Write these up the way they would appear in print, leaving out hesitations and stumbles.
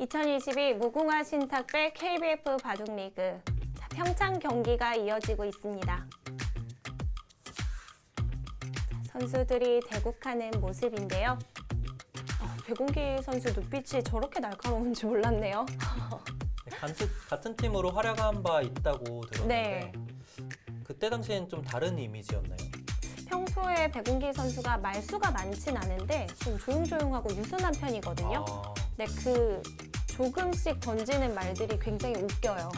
2022 무궁화 신탁배 KBF 바둑리그 평창 경기가 이어지고 있습니다. 선수들이 대국하는 모습인데요. 백운기 선수 눈빛이 저렇게 날카로운지 몰랐네요. 같은 팀으로 활약한 바 있다고 들었는데 네. 그때 당시엔 좀 다른 이미지였나요? 평소에 백운기 선수가 말수가 많진 않은데 좀 조용조용하고 유순한 편이거든요. 네, 그 조금씩 던지는 말들이 굉장히 웃겨요.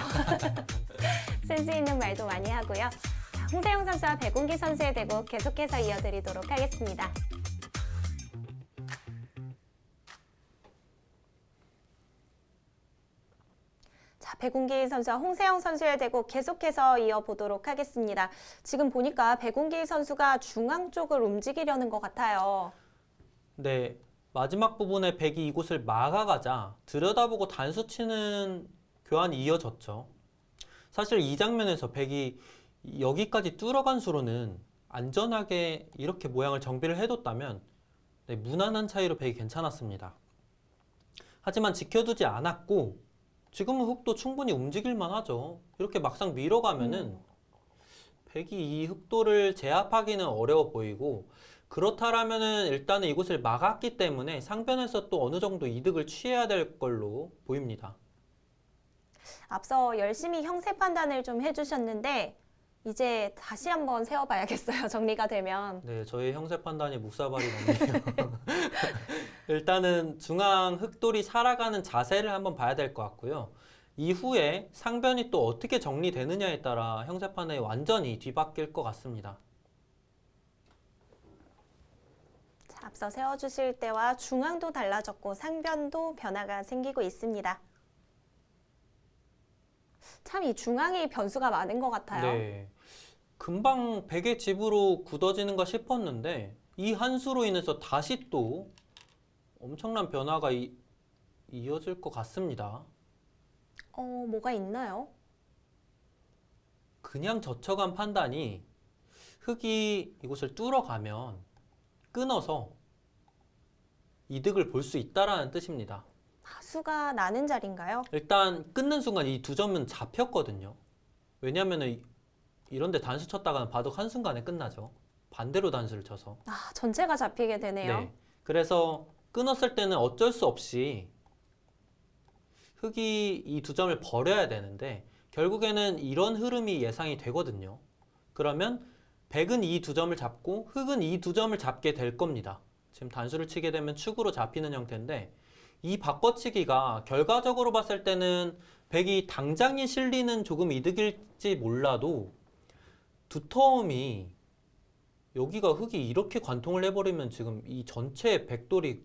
센스 있는 말도 많이 하고요. 자, 홍세영 선수와 백운기 선수의 대국 계속해서 이어드리도록 하겠습니다. 자, 백운기 선수와 홍세영 선수의 대국 계속해서 이어보도록 하겠습니다. 지금 보니까 백운기 선수가 중앙 쪽을 움직이려는 것 같아요. 네, 마지막 부분에 백이 이곳을 막아가자 들여다보고 단수 치는 교환이 이어졌죠. 사실 이 장면에서 백이 여기까지 뚫어간 수로는 안전하게 이렇게 모양을 정비를 해뒀다면 네, 무난한 차이로 백이 괜찮았습니다. 하지만 지켜두지 않았고 지금은 흑도 충분히 움직일만 하죠. 이렇게 막상 밀어가면은 백이 이 흑도를 제압하기는 어려워 보이고 그렇다라면은 일단은 이곳을 막았기 때문에 상변에서 또 어느 정도 이득을 취해야 될 걸로 보입니다. 앞서 열심히 형세 판단을 좀 해주셨는데 이제 다시 한번 세워봐야겠어요. 정리가 되면. 네, 저의 형세 판단이 묵사발이 났네요. 일단은 중앙 흑돌이 살아가는 자세를 한번 봐야 될 것 같고요. 이후에 상변이 또 어떻게 정리되느냐에 따라 형세 판단이 완전히 뒤바뀔 것 같습니다. 자, 앞서 세워주실 때와 중앙도 달라졌고 상변도 변화가 생기고 있습니다. 참 이 중앙이 변수가 많은 것 같아요. 네. 금방 백의 집으로 굳어지는가 싶었는데 이 한 수로 인해서 다시 또 엄청난 변화가 이어질 것 같습니다. 뭐가 있나요? 그냥 젖혀간 판단이 흑이 이곳을 뚫어가면 끊어서 이득을 볼 수 있다라는 뜻입니다. 수가 나는 자리인가요? 일단 끊는 순간 이 두 점은 잡혔거든요. 왜냐면은 이런데 단수 쳤다가는 바둑 한순간에 끝나죠. 반대로 단수를 쳐서. 전체가 잡히게 되네요. 네. 그래서 끊었을 때는 어쩔 수 없이 흑이 이 두 점을 버려야 되는데 결국에는 이런 흐름이 예상이 되거든요. 그러면 백은 이 두 점을 잡고 흑은 이 두 점을 잡게 될 겁니다. 지금 단수를 치게 되면 축으로 잡히는 형태인데 이 바꿔치기가 결과적으로 봤을 때는 백이 당장에 실리는 조금 이득일지 몰라도 두터움이 여기가 흑이 이렇게 관통을 해버리면 지금 이 전체 백돌이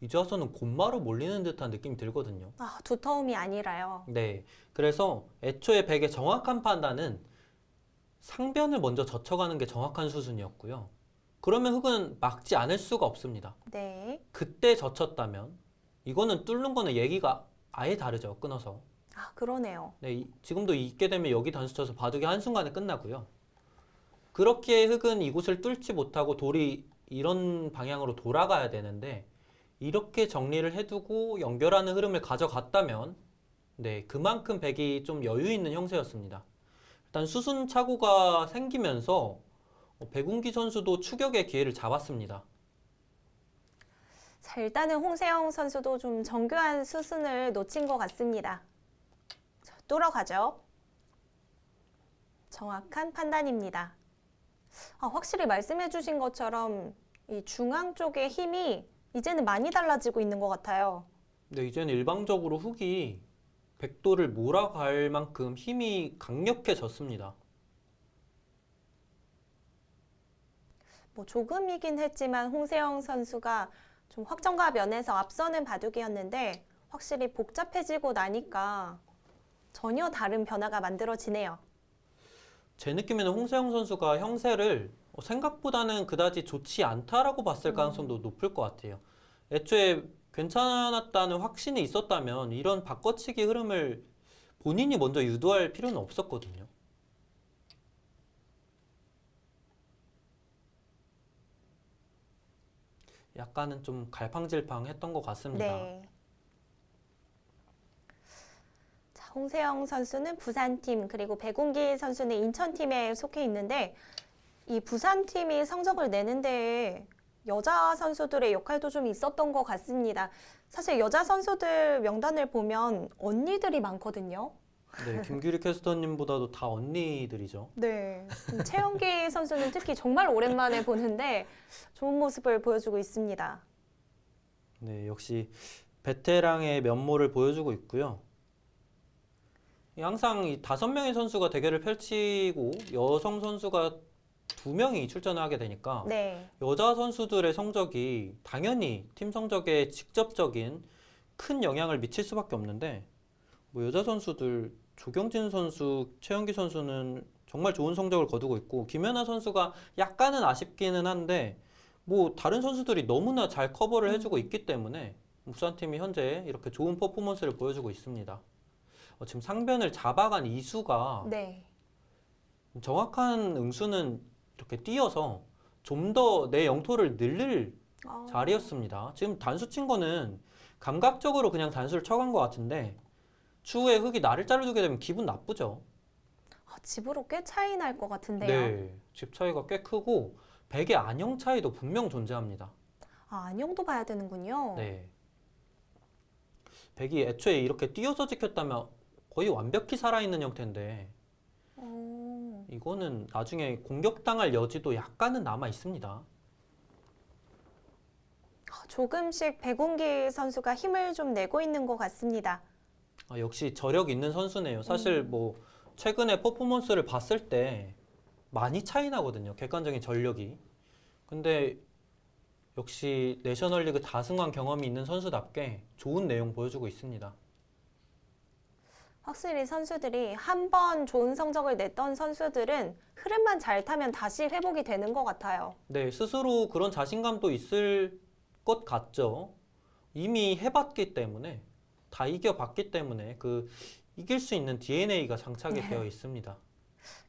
이제 와서는 곧마로 몰리는 듯한 느낌이 들거든요. 두터움이 아니라요. 네. 그래서 애초에 백의 정확한 판단은 상변을 먼저 젖혀가는 게 정확한 수순이었고요. 그러면 흑은 막지 않을 수가 없습니다. 네. 그때 젖혔다면 이거는 뚫는 거는 얘기가 아예 다르죠. 끊어서. 그러네요. 네, 지금도 있게 되면 여기 단수 쳐서 바둑이 한순간에 끝나고요. 그렇게 흑은 이곳을 뚫지 못하고 돌이 이런 방향으로 돌아가야 되는데 이렇게 정리를 해두고 연결하는 흐름을 가져갔다면 네, 그만큼 백이 좀 여유 있는 형세였습니다. 일단 수순 착오가 생기면서 백운기 선수도 추격의 기회를 잡았습니다. 자, 일단은 홍세영 선수도 좀 정교한 수순을 놓친 것 같습니다. 자, 뚫어가죠. 정확한 판단입니다. 확실히 말씀해주신 것처럼 이 중앙 쪽의 힘이 이제는 많이 달라지고 있는 것 같아요. 네, 이제는 일방적으로 흑이 백도를 몰아갈 만큼 힘이 강력해졌습니다. 조금이긴 했지만 홍세영 선수가 좀 확정과 면에서 앞서는 바둑이었는데 확실히 복잡해지고 나니까 전혀 다른 변화가 만들어지네요. 제 느낌에는 홍세영 선수가 형세를 생각보다는 그다지 좋지 않다라고 봤을 가능성도 높을 것 같아요. 애초에 괜찮았다는 확신이 있었다면 이런 바꿔치기 흐름을 본인이 먼저 유도할 필요는 없었거든요. 약간은 좀 갈팡질팡했던 것 같습니다. 네. 홍세영 선수는 부산팀, 그리고 백운기 선수는 인천팀에 속해 있는데 이 부산팀이 성적을 내는데 여자 선수들의 역할도 좀 있었던 것 같습니다. 사실 여자 선수들 명단을 보면 언니들이 많거든요. 네, 김규리 캐스터님보다도 다 언니들이죠. 네. 최연기 선수는 특히 정말 오랜만에 보는데 좋은 모습을 보여주고 있습니다. 네, 역시 베테랑의 면모를 보여주고 있고요. 항상 이 5명의 선수가 대결을 펼치고 여성 선수가 2명이 출전을 하게 되니까 네. 여자 선수들의 성적이 당연히 팀 성적에 직접적인 큰 영향을 미칠 수밖에 없는데 뭐 여자 선수들 조경진 선수, 최연기 선수는 정말 좋은 성적을 거두고 있고 김연아 선수가 약간은 아쉽기는 한데 뭐 다른 선수들이 너무나 잘 커버를 해주고 있기 때문에 부산팀이 현재 이렇게 좋은 퍼포먼스를 보여주고 있습니다. 지금 상변을 잡아간 이수가 네. 정확한 응수는 이렇게 뛰어서 좀 더 내 영토를 늘릴 자리였습니다. 지금 단수 친 거는 감각적으로 그냥 단수를 쳐간 것 같은데 추후에 흙이 나를 자르게 되면 기분 나쁘죠. 집으로 꽤 차이 날 것 같은데요. 네, 집 차이가 꽤 크고 백의 안형 차이도 분명 존재합니다. 안녕도 봐야 되는군요. 네, 백이 애초에 이렇게 뛰어서 지켰다면 거의 완벽히 살아있는 형태인데 이거는 나중에 공격당할 여지도 약간은 남아 있습니다. 조금씩 백운기 선수가 힘을 좀 내고 있는 것 같습니다. 역시 저력 있는 선수네요. 사실 뭐 최근에 퍼포먼스를 봤을 때 많이 차이 나거든요. 객관적인 전력이. 근데 역시 내셔널리그 다승왕 경험이 있는 선수답게 좋은 내용 보여주고 있습니다. 확실히 선수들이 한 번 좋은 성적을 냈던 선수들은 흐름만 잘 타면 다시 회복이 되는 것 같아요. 네, 스스로 그런 자신감도 있을 것 같죠. 이미 해봤기 때문에, 다 이겨봤기 때문에 그 이길 수 있는 DNA가 장착이 되어 있습니다.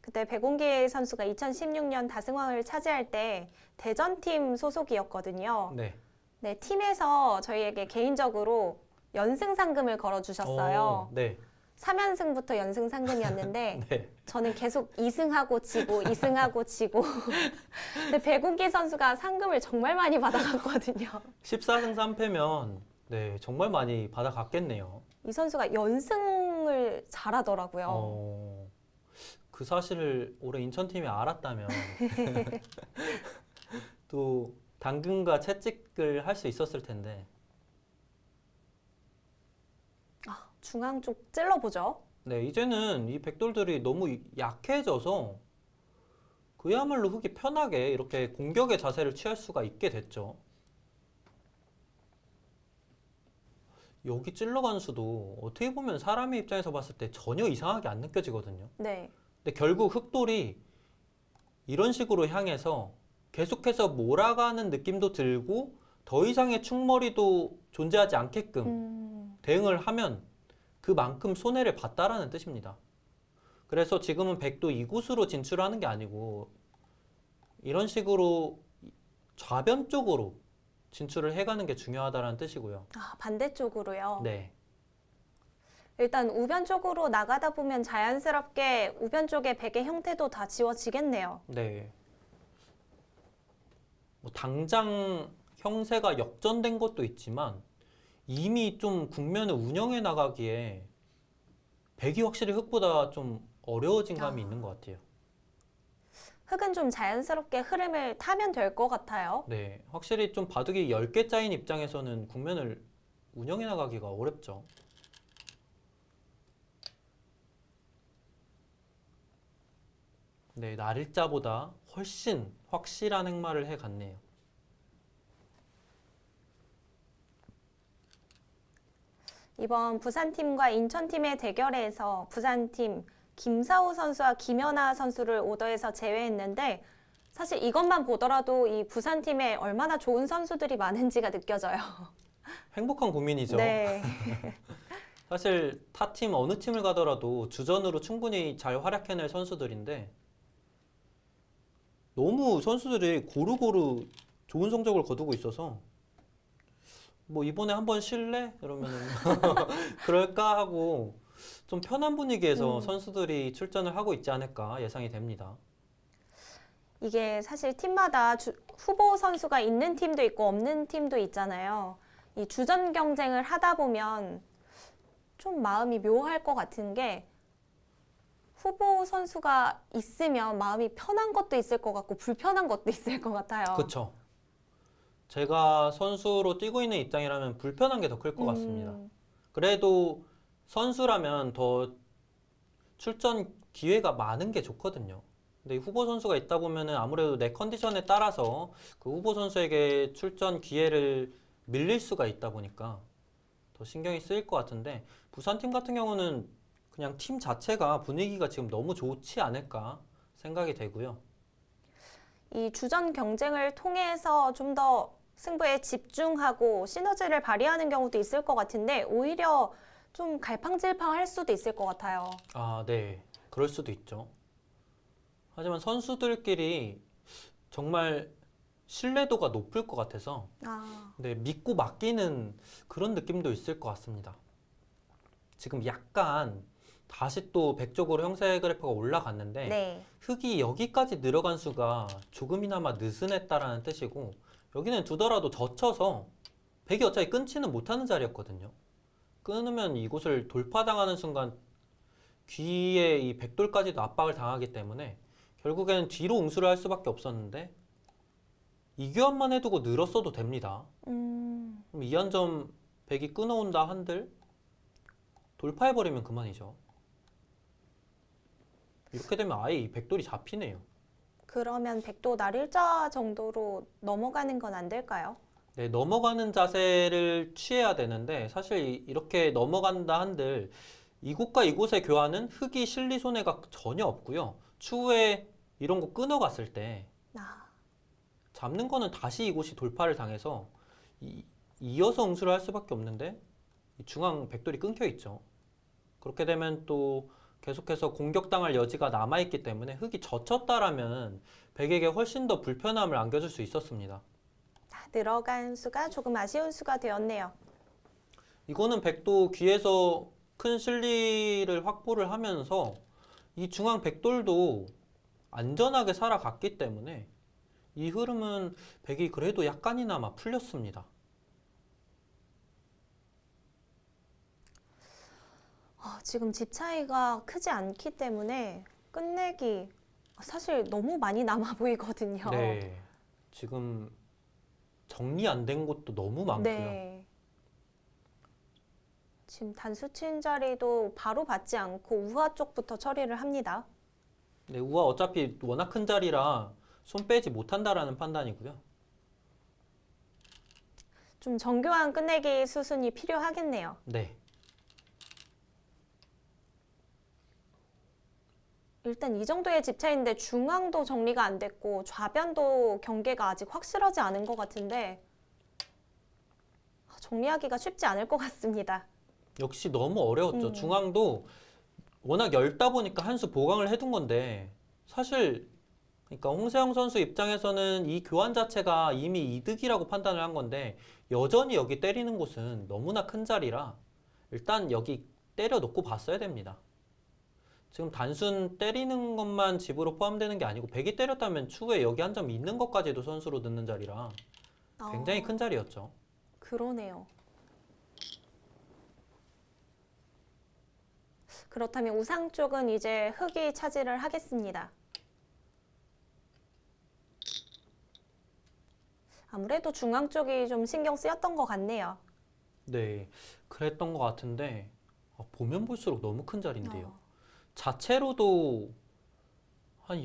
그때 백운기 선수가 2016년 다승왕을 차지할 때 대전팀 소속이었거든요. 네. 네, 팀에서 저희에게 개인적으로 연승 상금을 걸어주셨어요. 네. 3연승부터 연승 상금이었는데 네. 저는 계속 2승하고 지고 2승하고 지고 근데 백운기 선수가 상금을 정말 많이 받아갔거든요. 14승 3패면 네, 정말 많이 받아갔겠네요. 이 선수가 연승을 잘하더라고요. 그 사실을 올해 인천팀이 알았다면 또 당근과 채찍을 할 수 있었을 텐데. 중앙 쪽 찔러보죠. 네, 이제는 이 백돌들이 너무 약해져서 그야말로 흙이 편하게 이렇게 공격의 자세를 취할 수가 있게 됐죠. 여기 찔러가는 수도 어떻게 보면 사람의 입장에서 봤을 때 전혀 이상하게 안 느껴지거든요. 네. 근데 결국 흙돌이 이런 식으로 향해서 계속해서 몰아가는 느낌도 들고 더 이상의 충머리도 존재하지 않게끔 대응을 하면 그만큼 손해를 봤다라는 뜻입니다. 그래서 지금은 백도 이곳으로 진출하는 게 아니고 이런 식으로 좌변 쪽으로 진출을 해가는 게 중요하다는 뜻이고요. 반대쪽으로요. 네. 일단 우변 쪽으로 나가다 보면 자연스럽게 우변 쪽의 백의 형태도 다 지워지겠네요. 네. 뭐 당장 형세가 역전된 것도 있지만 이미 좀 국면을 운영해 나가기에 백이 확실히 흙보다 좀 어려워진 감이 있는 것 같아요. 흙은 좀 자연스럽게 흐름을 타면 될 것 같아요. 네, 확실히 좀 바둑이 10개 짜인 입장에서는 국면을 운영해 나가기가 어렵죠. 네, 날일자보다 훨씬 확실한 행마를 해갔네요. 이번 부산팀과 인천팀의 대결에서 부산팀 김사호 선수와 김연아 선수를 오더에서 제외했는데 사실 이것만 보더라도 이 부산팀에 얼마나 좋은 선수들이 많은지가 느껴져요. 행복한 고민이죠. 네. 사실 타팀 어느 팀을 가더라도 주전으로 충분히 잘 활약해낼 선수들인데 너무 선수들이 고루고루 좋은 성적을 거두고 있어서 뭐 이번에 한번 쉴래? 이러면은 그럴까 하고 좀 편한 분위기에서 음. 선수들이 출전을 하고 있지 않을까 예상이 됩니다. 이게 사실 팀마다 후보 선수가 있는 팀도 있고 없는 팀도 있잖아요. 이 주전 경쟁을 하다 보면 좀 마음이 묘할 것 같은 게 후보 선수가 있으면 마음이 편한 것도 있을 것 같고 불편한 것도 있을 것 같아요. 그쵸. 제가 선수로 뛰고 있는 입장이라면 불편한 게 더 클 것 같습니다. 그래도 선수라면 더 출전 기회가 많은 게 좋거든요. 근데 이 후보 선수가 있다 보면은 아무래도 내 컨디션에 따라서 그 후보 선수에게 출전 기회를 밀릴 수가 있다 보니까 더 신경이 쓰일 것 같은데 부산팀 같은 경우는 그냥 팀 자체가 분위기가 지금 너무 좋지 않을까 생각이 되고요. 이 주전 경쟁을 통해서 좀 더 승부에 집중하고 시너지를 발휘하는 경우도 있을 것 같은데 오히려 좀 갈팡질팡할 수도 있을 것 같아요. 아, 네. 그럴 수도 있죠. 하지만 선수들끼리 정말 신뢰도가 높을 것 같아서 네, 믿고 맡기는 그런 느낌도 있을 것 같습니다. 지금 약간 다시 또 백쪽으로 형세 그래프가 올라갔는데 네. 흙이 여기까지 늘어간 수가 조금이나마 느슨했다라는 뜻이고 여기는 두더라도 젖혀서 백이 어차피 끊지는 못하는 자리였거든요. 끊으면 이곳을 돌파당하는 순간 귀에 이 백돌까지도 압박을 당하기 때문에 결국에는 뒤로 응수를 할 수밖에 없었는데 이 교환만 해두고 늘었어도 됩니다. 그럼 이 한 점 백이 끊어온다 한들 돌파해버리면 그만이죠. 이렇게 되면 아예 이 백돌이 잡히네요. 그러면 백도 날일자 정도로 넘어가는 건 안 될까요? 네, 넘어가는 자세를 취해야 되는데 사실 이렇게 넘어간다 한들 이곳과 이곳의 교환은 흙이 실리 손해가 전혀 없고요. 추후에 이런 거 끊어갔을 때 잡는 거는 다시 이곳이 돌파를 당해서 이어서 응수를 할 수밖에 없는데 이 중앙 백돌이 끊겨 있죠. 그렇게 되면 또 계속해서 공격당할 여지가 남아있기 때문에 흙이 젖혔다라면 백에게 훨씬 더 불편함을 안겨줄 수 있었습니다. 들어간 수가 조금 아쉬운 수가 되었네요. 이거는 백도 귀에서 큰 실리를 확보를 하면서 이 중앙 백돌도 안전하게 살아갔기 때문에 이 흐름은 백이 그래도 약간이나마 풀렸습니다. 지금 집 차이가 크지 않기 때문에 끝내기 사실 너무 많이 남아 보이거든요. 네, 지금 정리 안 된 곳도 너무 많고요. 네. 지금 단수 친 자리도 바로 받지 않고 우하 쪽부터 처리를 합니다. 네, 우와 어차피 워낙 큰 자리라 손 빼지 못한다라는 판단이고요. 좀 정교한 끝내기 수순이 필요하겠네요. 네, 일단 이 정도의 집 차이인데 중앙도 정리가 안 됐고 좌변도 경계가 아직 확실하지 않은 것 같은데 정리하기가 쉽지 않을 것 같습니다. 역시 너무 어려웠죠. 중앙도 워낙 얇다 보니까 한 수 보강을 해둔 건데 사실 그러니까 홍세영 선수 입장에서는 이 교환 자체가 이미 이득이라고 판단을 한 건데 여전히 여기 때리는 곳은 너무나 큰 자리라 일단 여기 때려 놓고 봤어야 됩니다. 지금 단순 때리는 것만 집으로 포함되는 게 아니고 백이 때렸다면 추후에 여기 한 점 있는 것까지도 선수로 넣는 자리라 굉장히 큰 자리였죠. 그러네요. 그렇다면 우상 쪽은 이제 흙이 차지를 하겠습니다. 아무래도 중앙 쪽이 좀 신경 쓰였던 것 같네요. 네, 그랬던 것 같은데 보면 볼수록 너무 큰 자리인데요. 자체로도 한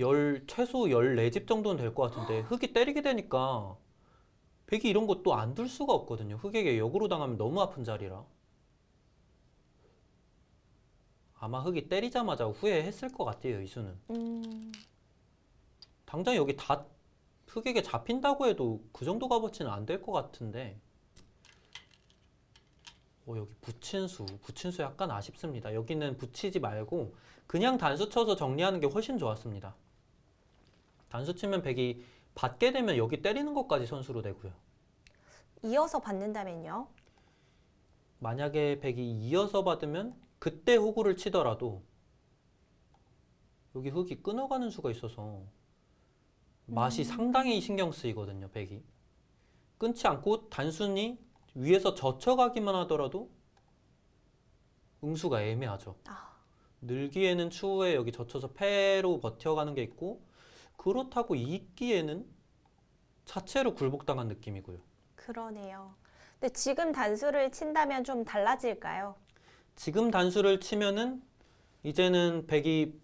최소 14집 정도는 될 것 같은데 흙이 때리게 되니까 백이 이런 것도 안 둘 수가 없거든요. 흙에게 역으로 당하면 너무 아픈 자리라. 아마 흙이 때리자마자 후회했을 것 같아요, 이수는. 당장 여기 다 흙에게 잡힌다고 해도 그 정도 값어치는 안 될 것 같은데 여기 붙인수 약간 아쉽습니다. 여기는 붙이지 말고 그냥 단수 쳐서 정리하는 게 훨씬 좋았습니다. 단수 치면 백이 받게 되면 여기 때리는 것까지 선수로 되고요. 이어서 받는다면요? 만약에 백이 이어서 받으면 그때 호구를 치더라도 여기 흙이 끊어가는 수가 있어서 맛이 상당히 신경 쓰이거든요, 백이. 끊지 않고 단순히 위에서 젖혀가기만 하더라도 응수가 애매하죠. 늘기에는 추후에 여기 젖혀서 패로 버텨가는 게 있고, 그렇다고 익기에는 자체로 굴복당한 느낌이고요. 그러네요. 근데 지금 단수를 친다면 좀 달라질까요? 지금 단수를 치면은 이제는 백이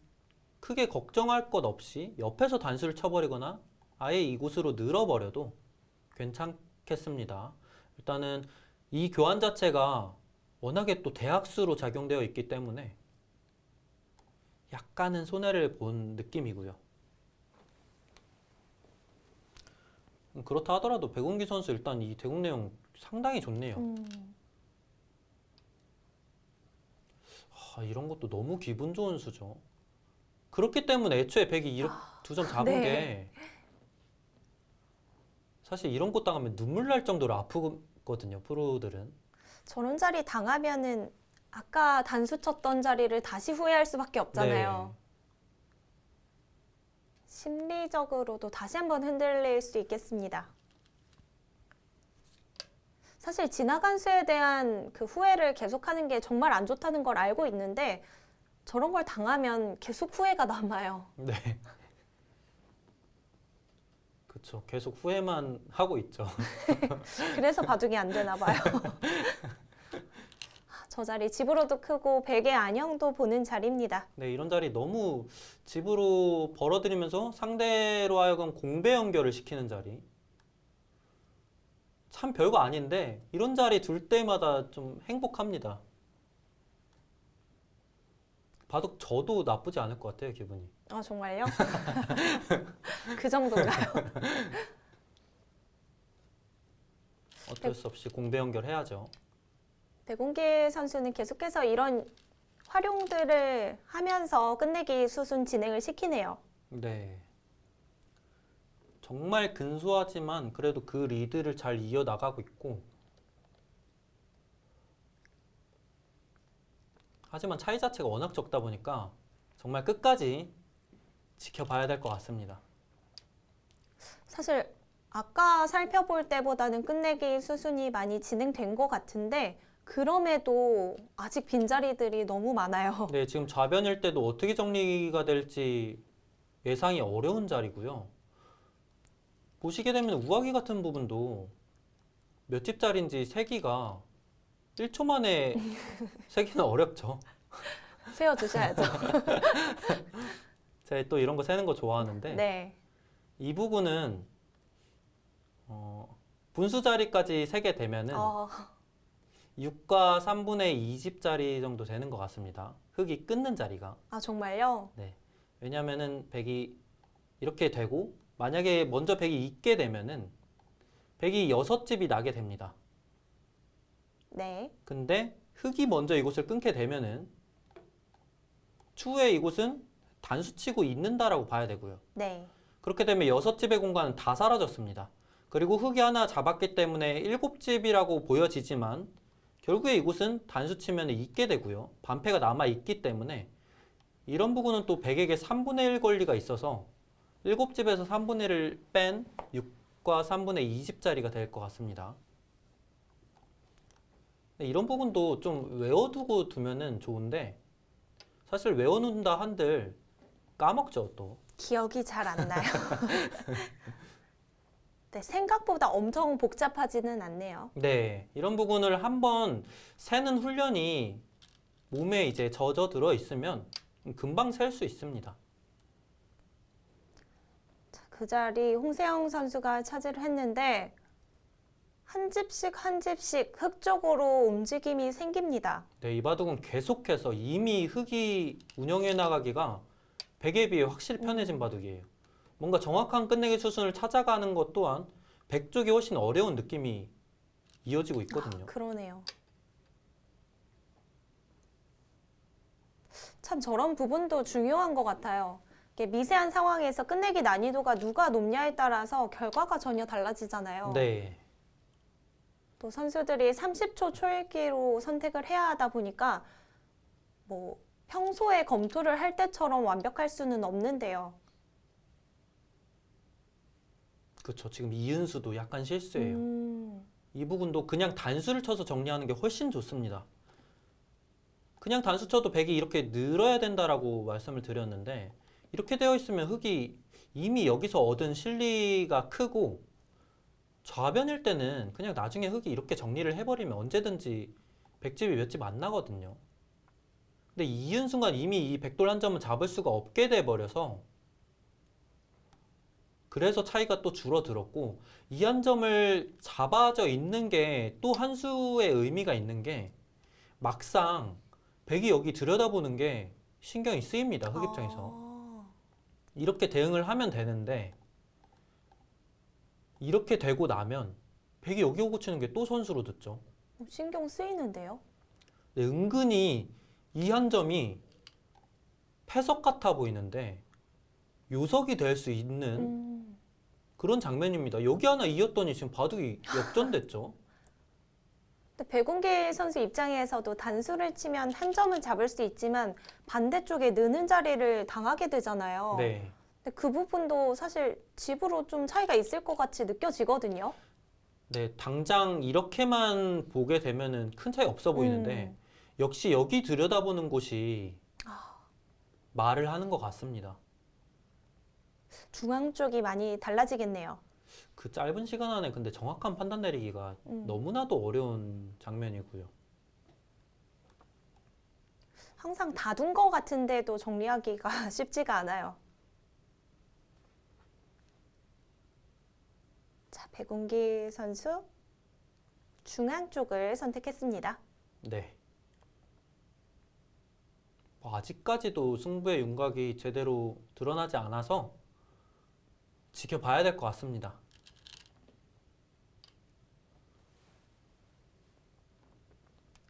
크게 걱정할 것 없이 옆에서 단수를 쳐버리거나 아예 이곳으로 늘어버려도 괜찮겠습니다. 일단은 이 교환 자체가 워낙에 또 대학수로 작용되어 있기 때문에 약간은 손해를 본 느낌이고요. 그렇다 하더라도 백운기 선수 일단 이 대국 내용 상당히 좋네요. 이런 것도 너무 기분 좋은 수죠. 그렇기 때문에 애초에 백이 이렇게 두 점 잡은 네. 게 사실 이런 것 당하면 눈물 날 정도로 아프거든요, 프로들은. 저런 자리 당하면은 아까 단수 쳤던 자리를 다시 후회할 수밖에 없잖아요. 네. 심리적으로도 다시 한번 흔들릴 수 있겠습니다. 사실 지나간 수에 대한 그 후회를 계속하는 게 정말 안 좋다는 걸 알고 있는데 저런 걸 당하면 계속 후회가 남아요. 네. 그렇죠. 계속 후회만 하고 있죠. 그래서 바둑이 안 되나 봐요. 저 자리 집으로도 크고 백의 안형도 보는 자리입니다. 네, 이런 자리 너무 집으로 벌어들이면서 상대로 하여금 공배 연결을 시키는 자리. 참 별거 아닌데 이런 자리 둘 때마다 좀 행복합니다. 바둑 저도 나쁘지 않을 것 같아요, 기분이. 아, 정말요? 그 정도인가요? 어쩔 수 없이 공배 연결해야죠. 백운기 선수는 계속해서 이런 활용들을 하면서 끝내기 수순 진행을 시키네요. 네. 정말 근소하지만 그래도 그 리드를 잘 이어나가고 있고, 하지만 차이 자체가 워낙 적다 보니까 정말 끝까지 지켜봐야 될 것 같습니다. 사실 아까 살펴볼 때보다는 끝내기 수순이 많이 진행된 것 같은데 그럼에도 아직 빈자리들이 너무 많아요. 네, 지금 좌변일 때도 어떻게 정리가 될지 예상이 어려운 자리고요. 보시게 되면 우아기 같은 부분도 몇 집짜리인지 세기가 1초 만에 세기는 어렵죠. 세워주셔야죠. 제가 또 이런 거 세는 거 좋아하는데 네. 이 부분은 분수 자리까지 세게 되면은 6과 3분의 2집짜리 정도 되는 것 같습니다. 흙이 끊는 자리가. 아, 정말요? 네. 왜냐면은 백이 이렇게 되고 만약에 먼저 백이 있게 되면은 백이 6집이 나게 됩니다. 네. 근데 흙이 먼저 이곳을 끊게 되면은 추후에 이곳은 단수치고 있는다라고 봐야 되고요. 네. 그렇게 되면 6집의 공간은 다 사라졌습니다. 그리고 흙이 하나 잡았기 때문에 7집이라고 보여지지만 결국에 이곳은 단수치면 있게 되고요. 반패가 남아 있기 때문에 이런 부분은 또 백에게 3분의 1 권리가 있어서 7집에서 3분의 1을 뺀 6과 3분의 2집짜리가 될 것 같습니다. 이런 부분도 좀 외워두고 두면은 좋은데 사실 외워놓는다 한들 까먹죠 또. 기억이 잘 안 나요. 네, 생각보다 엄청 복잡하지는 않네요. 네, 이런 부분을 한번 세는 훈련이 몸에 이제 젖어 들어 있으면 금방 셀 수 있습니다. 자, 그 자리 홍세영 선수가 차지를 했는데 한 집씩 한 집씩 흙 쪽으로 움직임이 생깁니다. 네, 이 바둑은 계속해서 이미 흙이 운영해 나가기가 백에 비해 확실히 편해진 바둑이에요. 뭔가 정확한 끝내기 수순을 찾아가는 것 또한 백 쪽이 훨씬 어려운 느낌이 이어지고 있거든요. 그러네요. 참 저런 부분도 중요한 것 같아요. 이게 미세한 상황에서 끝내기 난이도가 누가 높냐에 따라서 결과가 전혀 달라지잖아요. 네, 또 선수들이 30초 초읽기로 선택을 해야 하다 보니까 뭐 평소에 검토를 할 때처럼 완벽할 수는 없는데요. 그렇죠. 지금 이은수도 약간 실수예요. 음, 이 부분도 그냥 단수를 쳐서 정리하는 게 훨씬 좋습니다. 그냥 단수 쳐도 백이 이렇게 늘어야 된다라고 말씀을 드렸는데 이렇게 되어 있으면 흑이 이미 여기서 얻은 실리가 크고 좌변일 때는 그냥 나중에 흑이 이렇게 정리를 해버리면 언제든지 백집이 몇 집 안 나거든요. 근데 이은 순간 이미 이 백돌 한 점은 잡을 수가 없게 돼버려서 그래서 차이가 또 줄어들었고 이 한 점을 잡아져 있는 게 또 한 수의 의미가 있는 게 막상 백이 여기 들여다보는 게 신경이 쓰입니다. 흑 입장에서. 이렇게 대응을 하면 되는데 이렇게 되고 나면 백이 여기 오고 치는 게 또 선수로 듣죠. 신경 쓰이는데요. 근데 은근히 이 한 점이 패석 같아 보이는데 요석이 될 수 있는 그런 장면입니다. 여기 하나 이었더니 지금 바둑이 역전됐죠. 근데 백운기 선수 입장에서도 단수를 치면 한 점을 잡을 수 있지만 반대쪽에 느는 자리를 당하게 되잖아요. 네. 근데 그 부분도 사실 집으로 좀 차이가 있을 것 같이 느껴지거든요. 네, 당장 이렇게만 보게 되면은 큰 차이 없어 보이는데 역시 여기 들여다보는 곳이 말을 하는 것 같습니다. 중앙 쪽이 많이 달라지겠네요. 그 짧은 시간 안에 근데 정확한 판단 내리기가 너무나도 어려운 장면이고요. 항상 다둔 것 같은데도 정리하기가 쉽지가 않아요. 자, 백운기 선수 중앙 쪽을 선택했습니다. 네. 뭐 아직까지도 승부의 윤곽이 제대로 드러나지 않아서 지켜봐야 될 것 같습니다.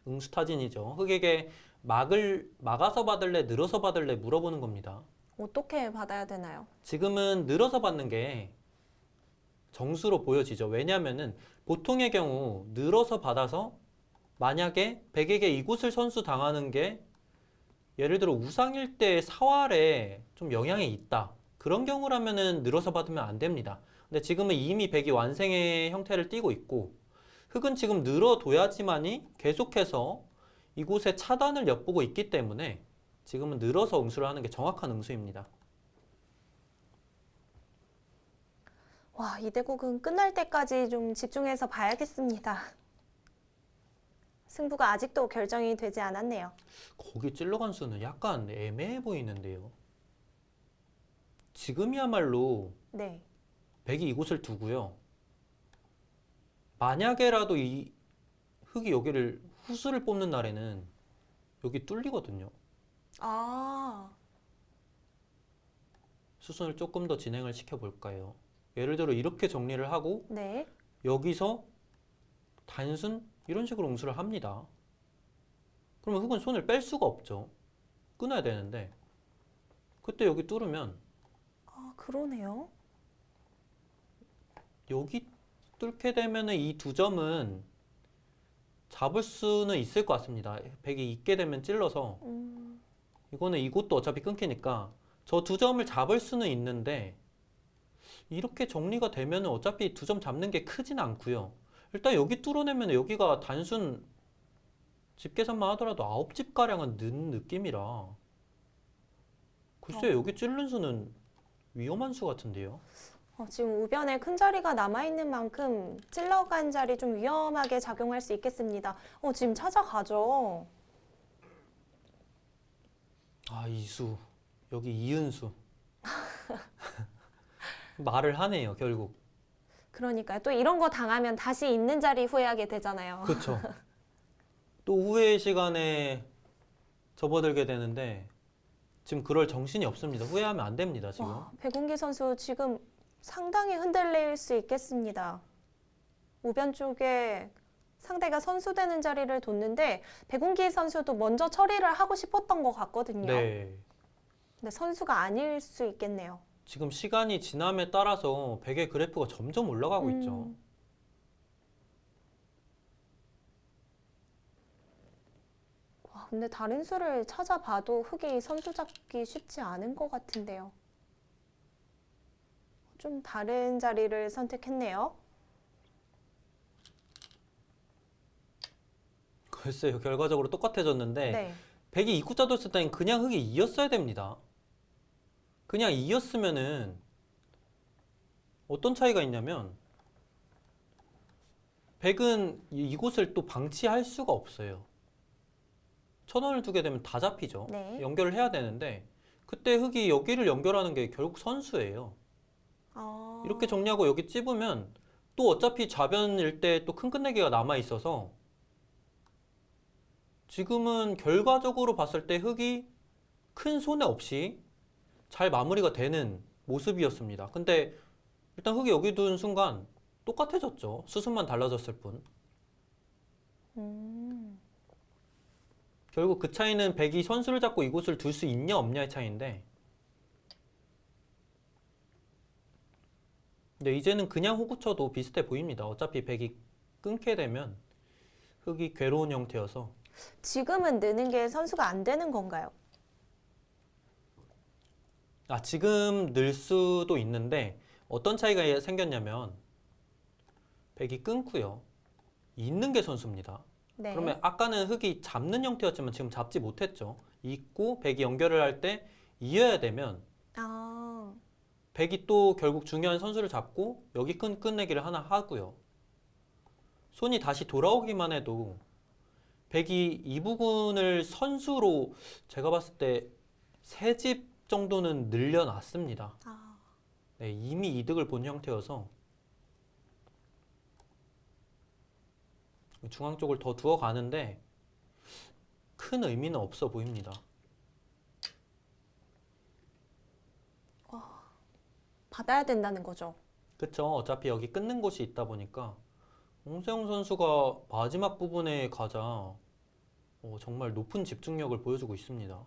응수타진이죠. 흑에게 막아서 받을래, 늘어서 받을래 물어보는 겁니다. 어떻게 받아야 되나요? 지금은 늘어서 받는 게 정수로 보여지죠. 왜냐하면은 보통의 경우 늘어서 받아서 만약에 백에게 이곳을 선수 당하는 게 예를 들어 우상일 때 사활에 좀 영향이 있다. 그런 경우라면은 늘어서 받으면 안 됩니다. 근데 지금은 이미 백이 완생의 형태를 띠고 있고 흑은 지금 늘어둬야지만이 계속해서 이곳에 차단을 엿보고 있기 때문에 지금은 늘어서 응수를 하는 게 정확한 응수입니다. 와, 이 대국은 끝날 때까지 좀 집중해서 봐야겠습니다. 승부가 아직도 결정이 되지 않았네요. 거기 찔러간 수는 약간 애매해 보이는데요. 지금이야말로 네. 백이 이곳을 두고요. 만약에라도 이 흑이 여기를 후수를 뽑는 날에는 여기 뚫리거든요. 아, 수순을 조금 더 진행을 시켜볼까요? 예를 들어 이렇게 정리를 하고 네. 여기서 단순 이런 식으로 응수를 합니다. 그러면 흑은 손을 뺄 수가 없죠. 끊어야 되는데 그때 여기 뚫으면 아, 그러네요. 여기 뚫게 되면 이 두 점은 잡을 수는 있을 것 같습니다. 백이 있게 되면 찔러서 이거는 이것도 어차피 끊기니까 저 두 점을 잡을 수는 있는데 이렇게 정리가 되면 어차피 두 점 잡는 게 크진 않고요. 일단 여기 뚫어내면 여기가 단순 집 계산만 하더라도 9집 가량은 는 느낌이라 글쎄요, 여기 찔른 수는 위험한 수 같은데요. 지금 우변에 큰 자리가 남아있는 만큼 찔러간 자리 좀 위험하게 작용할 수 있겠습니다. 지금 찾아가죠. 아, 이수. 여기 이은수. 말을 하네요, 결국. 그러니까요. 또 이런 거 당하면 다시 있는 자리 후회하게 되잖아요. 그렇죠. 또 후회의 시간에 접어들게 되는데 지금 그럴 정신이 없습니다. 후회하면 안 됩니다, 지금. 와, 백운기 선수 지금 상당히 흔들릴 수 있겠습니다. 우변 쪽에 상대가 선수되는 자리를 뒀는데 백운기 선수도 먼저 처리를 하고 싶었던 것 같거든요. 네. 근데 선수가 아닐 수 있겠네요. 지금 시간이 지남에 따라서 백의 그래프가 점점 올라가고 있죠. 와, 근데 다른 수를 찾아봐도 흑이 선수 잡기 쉽지 않은 것 같은데요. 좀 다른 자리를 선택했네요. 글쎄요, 결과적으로 똑같아졌는데 네. 백이 입구자 뒀을 땐 그냥 흑이 이었어야 됩니다. 그냥 이었으면은 어떤 차이가 있냐면 백은 이곳을 또 방치할 수가 없어요. 천원을 두게 되면 다 잡히죠. 네. 연결을 해야 되는데 그때 흑이 여기를 연결하는 게 결국 선수예요. 이렇게 정리하고 여기 찝으면 또 어차피 좌변일 때 또 큰 끝내기가 남아 있어서 지금은 결과적으로 봤을 때 흑이 큰 손해 없이 잘 마무리가 되는 모습이었습니다. 근데 일단 흑이 여기 둔 순간 똑같아졌죠. 수순만 달라졌을 뿐. 음. 결국 그 차이는 백이 선수를 잡고 이곳을 둘 수 있냐 없냐의 차이인데, 근데 이제는 그냥 호구 쳐도 비슷해 보입니다. 어차피 백이 끊게 되면 흑이 괴로운 형태여서. 지금은 느는 게 선수가 안 되는 건가요? 지금 늘 수도 있는데 어떤 차이가 생겼냐면 백이 끊고요. 있는 게 선수입니다. 네. 그러면 아까는 흑이 잡는 형태였지만 지금 잡지 못했죠. 있고 백이 연결을 할 때 이어야 되면 아, 백이 또 결국 중요한 선수를 잡고 여기 끝내기를 하나 하고요. 손이 다시 돌아오기만 해도 백이 이 부분을 선수로 제가 봤을 때 세 집 정도는 늘려놨습니다. 아. 네, 이미 이득을 본 형태여서 중앙 쪽을 더 두어 가는데 큰 의미는 없어 보입니다. 받아야 된다는 거죠. 그쵸? 어차피 여기 끊는 곳이 있다 보니까 홍세영 선수가 마지막 부분에 가자 정말 높은 집중력을 보여주고 있습니다.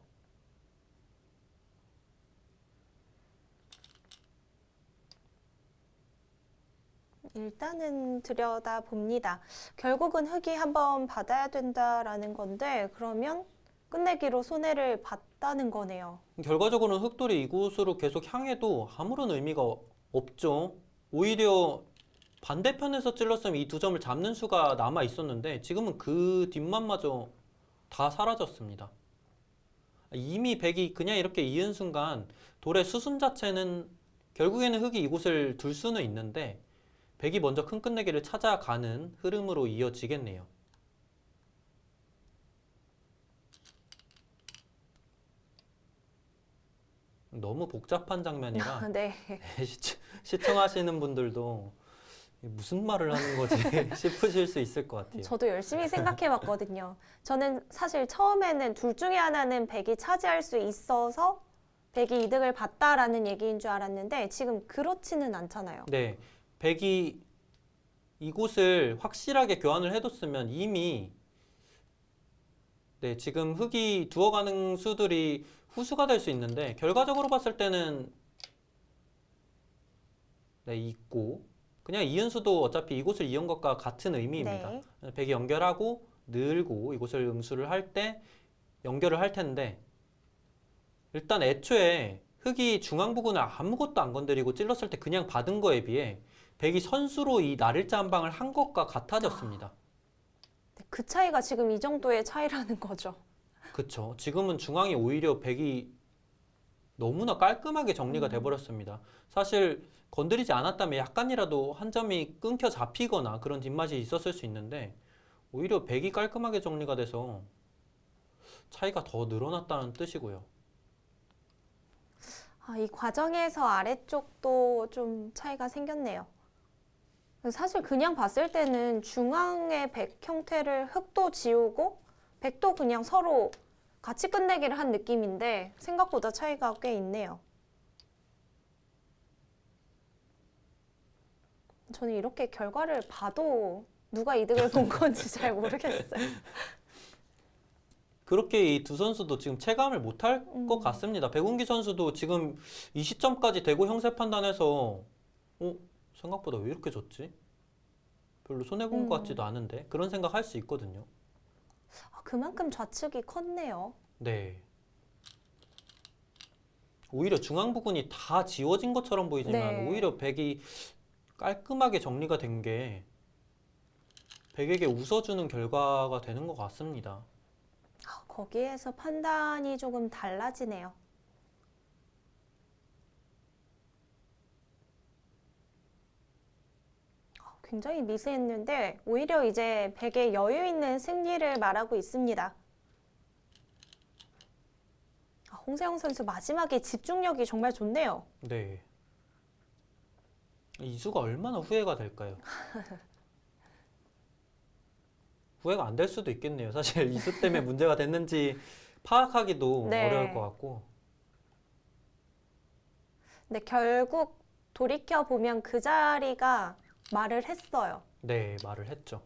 일단은 들여다 봅니다. 결국은 흑이 한번 받아야 된다라는 건데 그러면 끝내기로 손해를 봤다는 거네요. 결과적으로는 흑돌이 이곳으로 계속 향해도 아무런 의미가 없죠. 오히려 반대편에서 찔렀으면 이 두 점을 잡는 수가 남아 있었는데 지금은 그 뒷맛마저 다 사라졌습니다. 이미 백이 그냥 이렇게 이은 순간 돌의 수순 자체는 결국에는 흑이 이곳을 둘 수는 있는데 백이 먼저 큰 끝내기를 찾아가는 흐름으로 이어지겠네요. 너무 복잡한 장면이라 네. 시청하시는 분들도 무슨 말을 하는 거지 싶으실 수 있을 것 같아요. 저도 열심히 생각해 봤거든요. 저는 사실 처음에는 둘 중에 하나는 백이 차지할 수 있어서 백이 이득을 봤다라는 얘기인 줄 알았는데 지금 그렇지는 않잖아요. 네, 백이 이곳을 확실하게 교환을 해뒀으면 이미 지금 흑이 두어가는 수들이 후수가 될 수 있는데 결과적으로 봤을 때는 있고 그냥 이은수도 어차피 이곳을 이은 것과 같은 의미입니다. 네. 백이 연결하고 늘고 이곳을 응수를 할 때 연결을 할 텐데 일단 애초에 흑이 중앙 부분을 아무것도 안 건드리고 찔렀을 때 그냥 받은 거에 비해 백이 선수로 이 날일자 한 방을 한 것과 같아졌습니다. 그 차이가 지금 이 정도의 차이라는 거죠. 그쵸. 지금은 중앙이 오히려 백이 너무나 깔끔하게 정리가 돼버렸습니다. 사실 건드리지 않았다면 약간이라도 한 점이 끊겨 잡히거나 그런 뒷맛이 있었을 수 있는데 오히려 백이 깔끔하게 정리가 돼서 차이가 더 늘어났다는 뜻이고요. 이 과정에서 아래쪽도 좀 차이가 생겼네요. 사실 그냥 봤을 때는 중앙의 백 형태를 흑도 지우고 백도 그냥 서로 같이 끝내기를 한 느낌인데 생각보다 차이가 꽤 있네요. 저는 이렇게 결과를 봐도 누가 이득을 본 건지 잘 모르겠어요. 그렇게 이 두 선수도 지금 체감을 못할 것 같습니다. 백운기 선수도 지금 이 시점까지 대고 형세 판단해서 생각보다 왜 이렇게 졌지? 별로 손해본 것 같지도 않은데 그런 생각 할 수 있거든요. 그만큼 좌측이 컸네요. 네. 오히려 중앙 부분이 다 지워진 것처럼 보이지만 네. 오히려 백이 깔끔하게 정리가 된 게 백에게 웃어주는 결과가 되는 것 같습니다. 거기에서 판단이 조금 달라지네요. 굉장히 미세했는데 오히려 이제 백의 여유 있는 승리를 말하고 있습니다. 홍세영 선수 마지막에 집중력이 정말 좋네요. 네. 이수가 얼마나 후회가 될까요? 후회가 안 될 수도 있겠네요. 사실 이수 때문에 문제가 됐는지 파악하기도 네. 어려울 것 같고. 근데 결국 돌이켜 보면 그 자리가 말을 했어요. 네, 말을 했죠.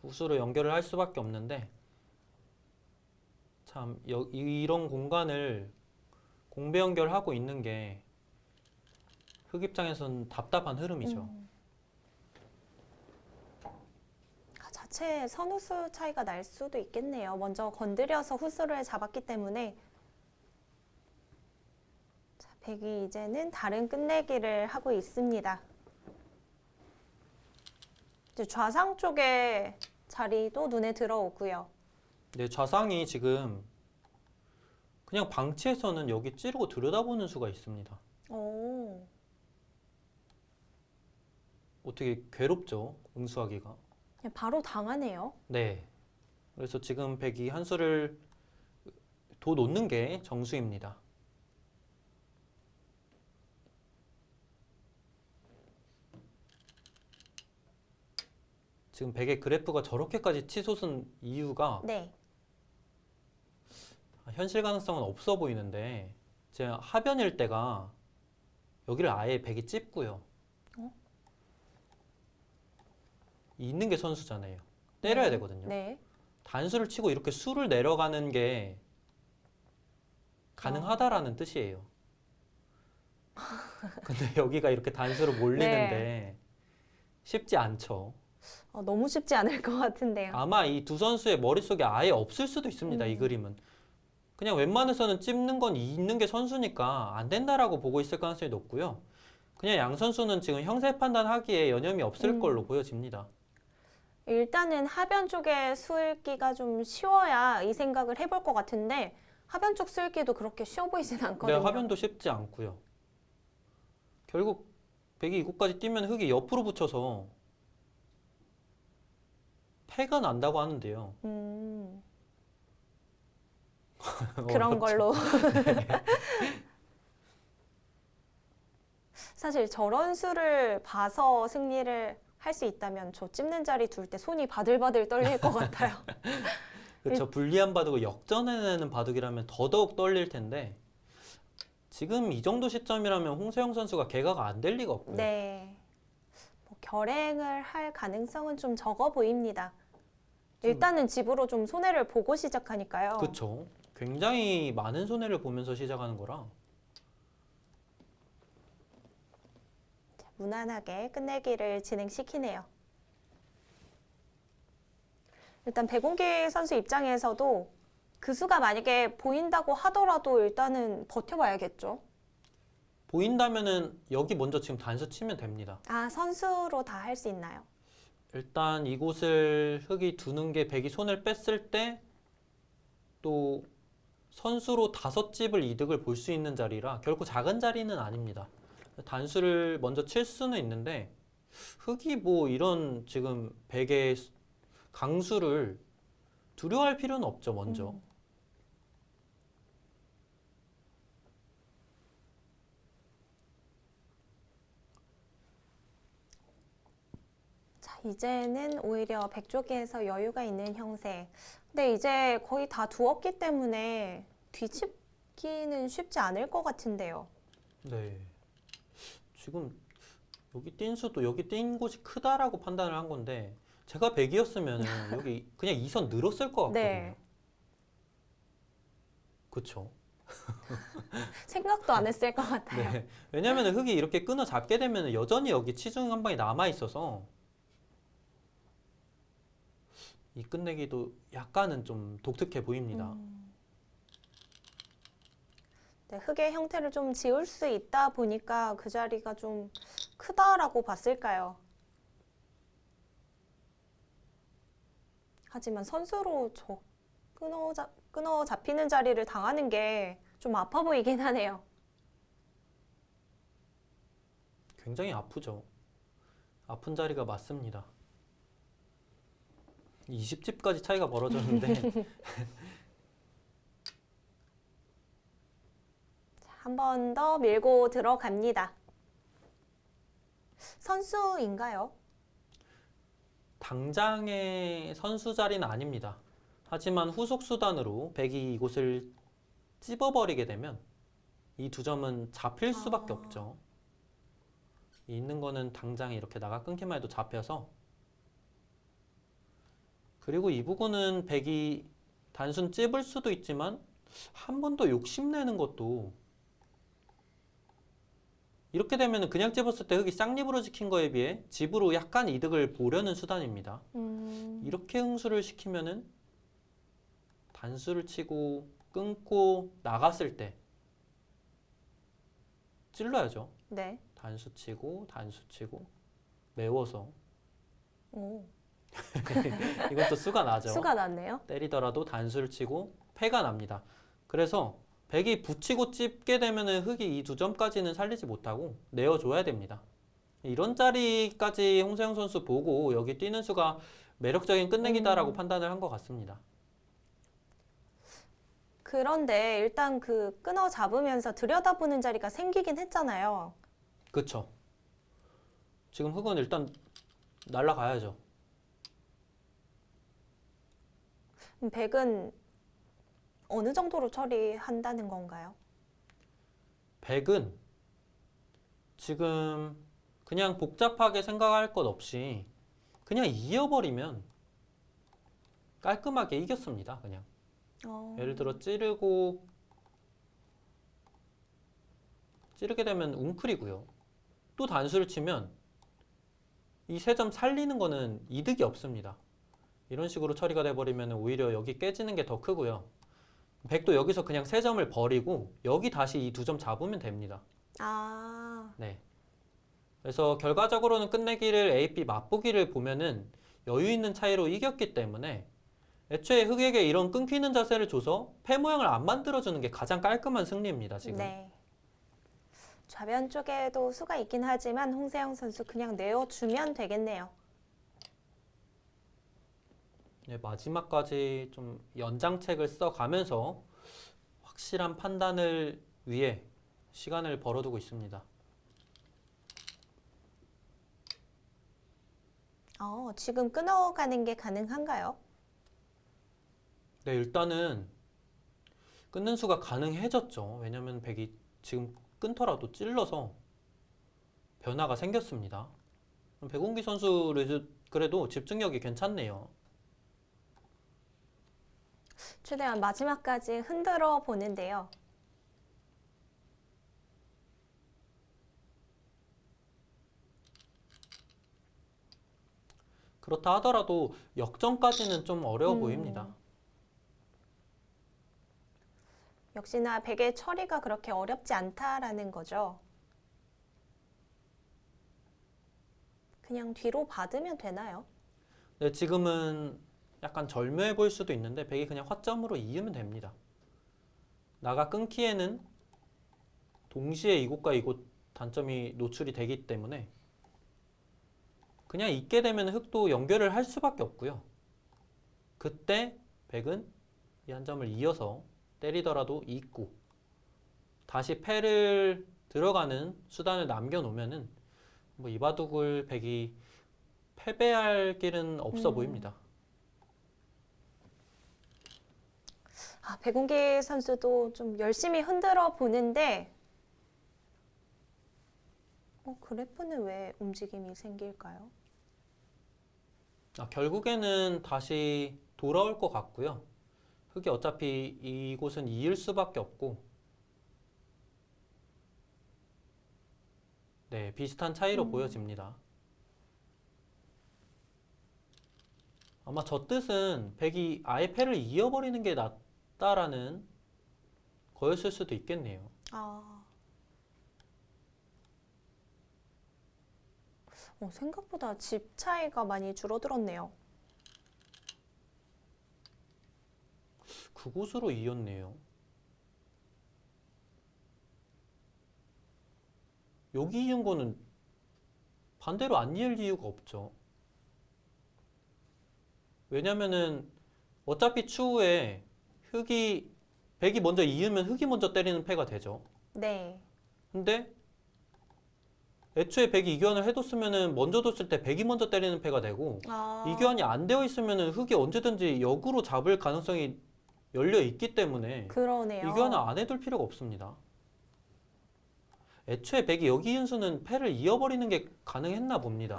후수로 연결을 할 수밖에 없는데 참 이런 공간을 공배 연결하고 있는 게 흑 입장에서는 답답한 흐름이죠. 자체 선후수 차이가 날 수도 있겠네요. 먼저 건드려서 후수를 잡았기 때문에. 자, 백이 이제는 다른 끝내기를 하고 있습니다. 이제 좌상 쪽에 자리도 눈에 들어오고요. 네, 좌상이 지금 그냥 방치해서는 여기 찌르고 들여다보는 수가 있습니다. 오, 어떻게 괴롭죠, 응수하기가. 그냥 바로 당하네요. 네. 그래서 지금 백이 한 수를 더 놓는 게 정수입니다. 지금 백의 그래프가 저렇게까지 치솟은 이유가 네. 현실 가능성은 없어 보이는데 제 하변일 때가 여기를 아예 백이 찝고요. 있는 게 선수잖아요. 때려야 되거든요. 네. 단수를 치고 이렇게 수를 내려가는 게 가능하다라는 뜻이에요. 근데 여기가 이렇게 단수로 몰리는데 쉽지 않죠. 너무 쉽지 않을 것 같은데요. 아마 이 두 선수의 머릿속에 아예 없을 수도 있습니다. 이 그림은. 그냥 웬만해서는 찝는 건 있는 게 선수니까 안 된다라고 보고 있을 가능성이 높고요. 그냥 양 선수는 지금 형세 판단하기에 여념이 없을 걸로 보여집니다. 일단은 하변 쪽에 수읽기가 좀 쉬워야 이 생각을 해볼 것 같은데 하변 쪽 수읽기도 그렇게 쉬워 보이진 네, 않거든요. 하변도 쉽지 않고요. 결국 백이 이곳까지 뛰면 흑이 옆으로 붙여서 패가 난다고 하는데요. 그런 걸로. 사실 저런 수를 봐서 승리를 할 수 있다면 저 찝는 자리 둘 때 손이 바들바들 떨릴 것 같아요. 그렇죠. 불리한 바둑을 역전해내는 바둑이라면 더더욱 떨릴 텐데 지금 이 정도 시점이라면 홍세영 선수가 개가가 안 될 리가 없고요. 네. 뭐 결행을 할 가능성은 좀 적어 보입니다. 일단은 집으로 좀 손해를 보고 시작하니까요. 그렇죠. 굉장히 많은 손해를 보면서 시작하는 거라. 무난하게 끝내기를 진행시키네요. 일단 백운기 선수 입장에서도 그 수가 만약에 보인다고 하더라도 일단은 버텨봐야겠죠. 보인다면은 여기 먼저 지금 단수 치면 됩니다. 선수로 다 할 수 있나요? 일단 이곳을 흑이 두는 게 백이 손을 뺐을 때 또 선수로 5집을 이득을 볼 수 있는 자리라 결코 작은 자리는 아닙니다. 단수를 먼저 칠 수는 있는데 흑이 뭐 이런 지금 백의 강수를 두려워할 필요는 없죠, 먼저. 자, 이제는 오히려 백 쪽에서 여유가 있는 형세. 근데 이제 거의 다 두었기 때문에 뒤집기는 쉽지 않을 것 같은데요. 네. 지금 여기 뛴 수도 여기 뛴 곳이 크다라고 판단을 한 건데 제가 백이었으면 여기 그냥 2선 늘었을 것 같거든요. 네. 그렇죠. 생각도 안 했을 것 같아요. 네. 왜냐하면 흑이 이렇게 끊어 잡게 되면 여전히 여기 치중 한 방이 남아 있어서 이 끝내기도 약간은 좀 독특해 보입니다. 네, 흙의 형태를 좀 지울 수 있다 보니까 그 자리가 좀 크다라고 봤을까요? 하지만 선수로 저 끊어 잡히는 자리를 당하는 게 좀 아파 보이긴 하네요. 굉장히 아프죠. 아픈 자리가 맞습니다. 20집까지 차이가 벌어졌는데 한 번 더 밀고 들어갑니다. 선수인가요? 당장의 선수 자리는 아닙니다. 하지만 후속 수단으로 백이 이곳을 찝어버리게 되면 이 두 점은 잡힐 수밖에 없죠. 있는 거는 당장 이렇게 나가 끊기만 해도 잡혀서, 그리고 이 부분은 백이 단순 찝을 수도 있지만 한 번 더 욕심내는 것도, 이렇게 되면 그냥 찝었을 때 흙이 쌍립으로 지킨 거에 비해 집으로 약간 이득을 보려는 수단입니다. 이렇게 응수를 시키면은 단수를 치고 끊고 나갔을 때 찔러야죠. 네. 단수 치고 단수 치고 메워서 오, 이것도 수가 나죠. 수가 났네요. 때리더라도 단수를 치고 패가 납니다. 그래서 백이 붙이고 찝게 되면은 흙이 이 두 점까지는 살리지 못하고 내어줘야 됩니다. 이런 자리까지 홍세영 선수 보고 여기 뛰는 수가 매력적인 끝내기다라고 판단을 한 것 같습니다. 그런데 일단 그 끊어 잡으면서 들여다보는 자리가 생기긴 했잖아요. 그쵸? 지금 흙은 일단 날아가야죠. 백은 어느 정도로 처리한다는 건가요? 백은 지금 그냥 복잡하게 생각할 것 없이 그냥 이어버리면 깔끔하게 이겼습니다. 그냥 예를 들어 찌르게 되면 웅크리고요. 또 단수를 치면 이 세 점 살리는 거는 이득이 없습니다. 이런 식으로 처리가 돼버리면 오히려 여기 깨지는 게 더 크고요. 백도 여기서 그냥 세 점을 버리고 여기 다시 이 두 점 잡으면 됩니다. 네. 그래서 결과적으로는 끝내기를 A, B 맛보기를 보면은 여유 있는 차이로 이겼기 때문에 애초에 흑에게 이런 끊기는 자세를 줘서 패 모양을 안 만들어주는 게 가장 깔끔한 승리입니다, 지금. 네. 좌변 쪽에도 수가 있긴 하지만 홍세영 선수 그냥 내어주면 되겠네요. 네, 마지막까지 좀 연장책을 써가면서 확실한 판단을 위해 시간을 벌어두고 있습니다. 지금 끊어가는 게 가능한가요? 네, 일단은 끊는 수가 가능해졌죠. 왜냐면 백이 지금 끊더라도 찔러서 변화가 생겼습니다. 백운기 선수 그래도 집중력이 괜찮네요. 최대한 마지막까지 흔들어 보는데요. 그렇다 하더라도 역전까지는 좀 어려워 보입니다. 역시나 백의 처리가 그렇게 어렵지 않다라는 거죠. 그냥 뒤로 받으면 되나요? 네, 지금은 약간 절묘해 보일 수도 있는데 백이 그냥 화점으로 이으면 됩니다. 나가 끊기에는 동시에 이곳과 이곳 단점이 노출이 되기 때문에 그냥 있게 되면 흙도 연결을 할 수밖에 없고요. 그때 백은 이 한 점을 이어서 때리더라도 잇고 다시 패를 들어가는 수단을 남겨놓으면은 뭐 이 바둑을 백이 패배할 길은 없어 보입니다. 백운기 선수도 좀 열심히 흔들어 보는데 그래프는 왜 움직임이 생길까요? 결국에는 다시 돌아올 것 같고요. 흙이 어차피 이곳은 이을 수밖에 없고, 네, 비슷한 차이로 보여집니다. 아마 저 뜻은 백이 아예 패를 이어버리는 게 낫다라는 거였을 수도 있겠네요. 아, 생각보다 집 차이가 많이 줄어들었네요. 그곳으로 이었네요. 여기 이은 거는 반대로 안 이을 이유가 없죠. 왜냐면은 어차피 추후에 백이 먼저 이으면 흙이 먼저 때리는 패가 되죠. 네. 근데 애초에 백이 이교환을 해뒀으면은 먼저 뒀을 때 백이 먼저 때리는 패가 되고 아, 이교환이 안 되어 있으면은 흙이 언제든지 역으로 잡을 가능성이 열려 있기 때문에 그러네요. 이교환을 안 해둘 필요가 없습니다. 애초에 백이 여기 이은 수는 패를 이어버리는 게 가능했나 봅니다.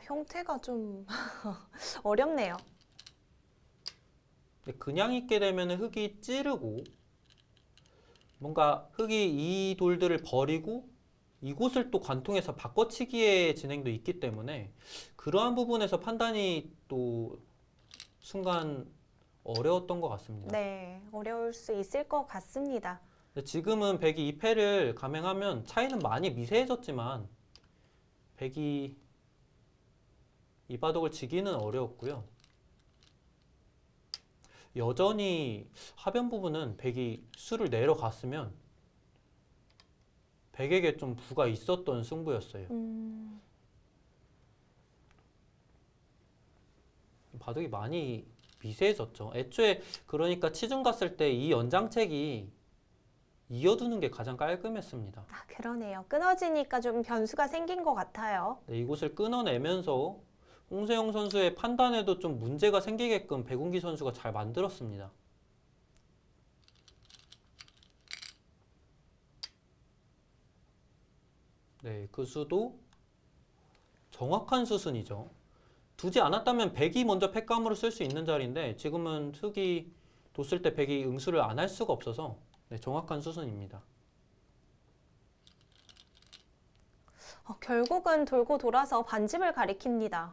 형태가 좀 어렵네요. 근데 그냥 있게 되면은 흙이 찌르고 뭔가 흙이 이 돌들을 버리고 이곳을 또 관통해서 바꿔치기의 진행도 있기 때문에 그러한 부분에서 판단이 또 순간 어려웠던 것 같습니다. 네, 어려울 수 있을 것 같습니다. 근데 지금은 백이 이 패를 감행하면 차이는 많이 미세해졌지만 백이 이 바둑을 지기는 어려웠고요. 여전히 하변 부분은 백이 수를 내려갔으면 백에게 좀 부가 있었던 승부였어요. 바둑이 많이 미세해졌죠. 애초에 그러니까 치중 갔을 때 이 연장책이 이어두는 게 가장 깔끔했습니다. 아, 그러네요. 끊어지니까 좀 변수가 생긴 것 같아요. 네, 이곳을 끊어내면서 홍세영 선수의 판단에도 좀 문제가 생기게끔 백운기 선수가 잘 만들었습니다. 네, 그 수도 정확한 수순이죠. 두지 않았다면 백이 먼저 패감으로 쓸 수 있는 자리인데 지금은 흙이 뒀을 때 백이 응수를 안 할 수가 없어서 네, 정확한 수순입니다. 결국은 돌고 돌아서 반집을 가리킵니다.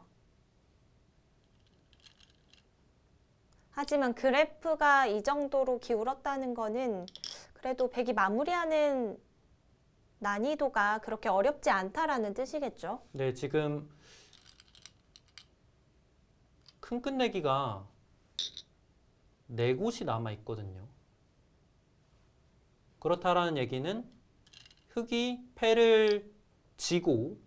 하지만 그래프가 이 정도로 기울었다는 거는 그래도 백이 마무리하는 난이도가 그렇게 어렵지 않다라는 뜻이겠죠. 네, 지금 큰 끝내기가 4곳이 남아 있거든요. 그렇다라는 얘기는 흙이 패를 지고